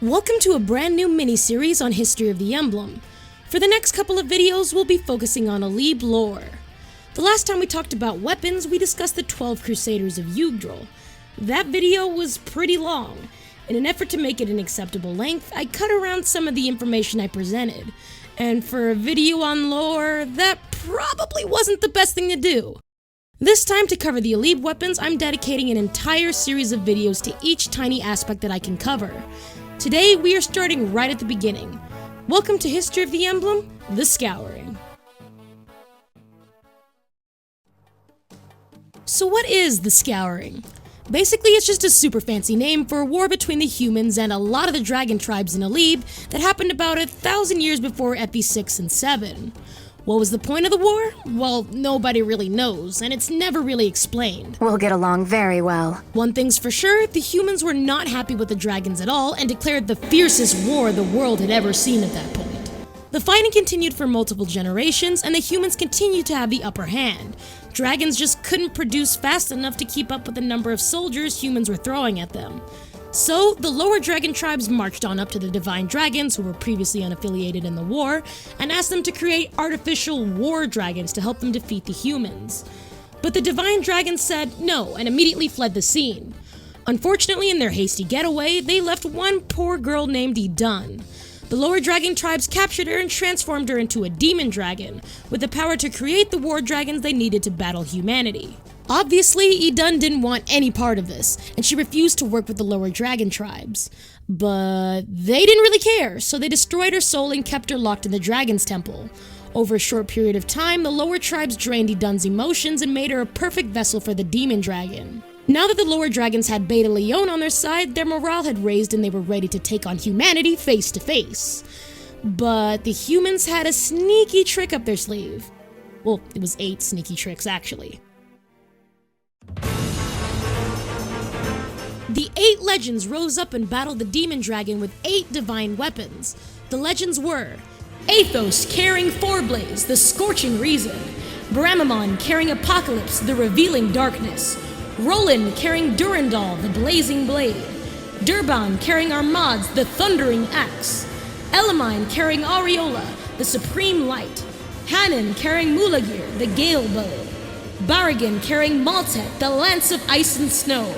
Welcome to a brand new mini-series on History of the Emblem. For the next couple of videos, we'll be focusing on Elibe lore. The last time we talked about weapons, we discussed the 12 Crusaders of Yggdrasil. That video was pretty long. In an effort to make it an acceptable length, I cut around some of the information I presented. And for a video on lore, that probably wasn't the best thing to do. This time, to cover the Elibe weapons, I'm dedicating an entire series of videos to each tiny aspect that I can cover. Today, we are starting right at the beginning. Welcome to History of the Emblem, the Scouring. So what is the Scouring? Basically, it's just a super fancy name for a war between the humans and a lot of the dragon tribes in Elibe that happened about 1,000 years before Epi 6 and 7. What was the point of the war? Well, nobody really knows, and it's never really explained. We'll get along very well. One thing's for sure, the humans were not happy with the dragons at all and declared the fiercest war the world had ever seen at that point. The fighting continued for multiple generations, and the humans continued to have the upper hand. Dragons just couldn't produce fast enough to keep up with the number of soldiers humans were throwing at them. So, the lower dragon tribes marched on up to the divine dragons, who were previously unaffiliated in the war, and asked them to create artificial war dragons to help them defeat the humans. But the divine dragons said no and immediately fled the scene. Unfortunately, in their hasty getaway, they left one poor girl named Idun. The lower dragon tribes captured her and transformed her into a demon dragon, with the power to create the war dragons they needed to battle humanity. Obviously, Idun didn't want any part of this, and she refused to work with the lower dragon tribes. But they didn't really care, so they destroyed her soul and kept her locked in the dragon's temple. Over a short period of time, the lower tribes drained Idun's emotions and made her a perfect vessel for the demon dragon. Now that the lower dragons had Beta Leon on their side, their morale had raised and they were ready to take on humanity face to face. But the humans had a sneaky trick up their sleeve. Well, it was 8 sneaky tricks, actually. The 8 legends rose up and battled the demon dragon with 8 divine weapons. The legends were Athos carrying Forblaze, the scorching reason; Bramamon carrying Apocalypse, the revealing darkness; Roland carrying Durandal, the blazing blade; Durban carrying Armads, the thundering axe; Elimine carrying Aureola, the supreme light; Hanan carrying Mulagir, the gale bow; Baragan carrying Maltet, the lance of ice and snow;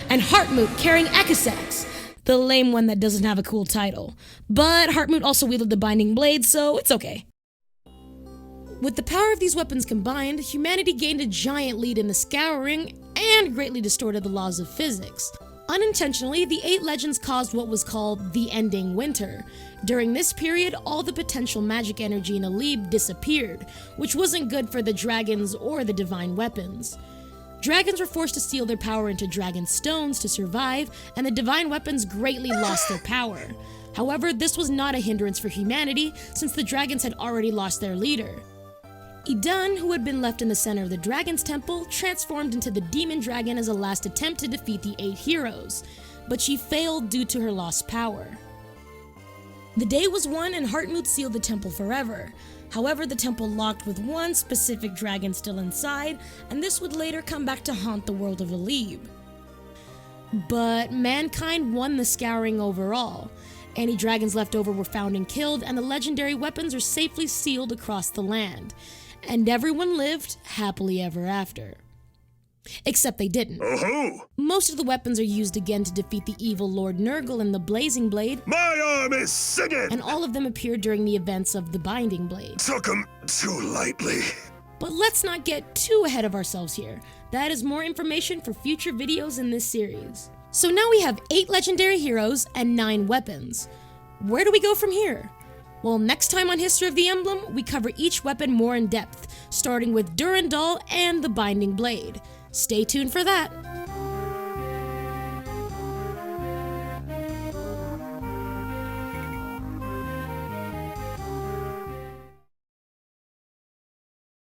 and Hartmut carrying Akisax, the lame one that doesn't have a cool title. But Hartmut also wielded the binding blade, so it's okay. With the power of these weapons combined, humanity gained a giant lead in the Scouring and greatly distorted the laws of physics. Unintentionally, the 8 legends caused what was called the Ending Winter. During this period, all the potential magic energy in Elibe disappeared, which wasn't good for the dragons or the divine weapons. Dragons were forced to steal their power into dragon stones to survive, and the divine weapons greatly lost their power. However, this was not a hindrance for humanity, since the dragons had already lost their leader. Idun, who had been left in the center of the dragon's temple, transformed into the demon dragon as a last attempt to defeat the 8 heroes, but she failed due to her lost power. The day was won and Hartmut sealed the temple forever. However, the temple locked with one specific dragon still inside, and this would later come back to haunt the world of Elibe. But mankind won the Scouring overall. Any dragons left over were found and killed, and the legendary weapons are safely sealed across the land. And everyone lived happily ever after. Except they didn't. Oh-ho! Most of the weapons are used again to defeat the evil Lord Nurgle and the Blazing Blade. My arm is singing! And all of them appeared during the events of the Binding Blade. Took 'em too lightly. But let's not get too ahead of ourselves here. That is more information for future videos in this series. So now we have 8 legendary heroes and 9 weapons. Where do we go from here? Well, next time on History of the Emblem, we cover each weapon more in depth, starting with Durandal and the Binding Blade. Stay tuned for that.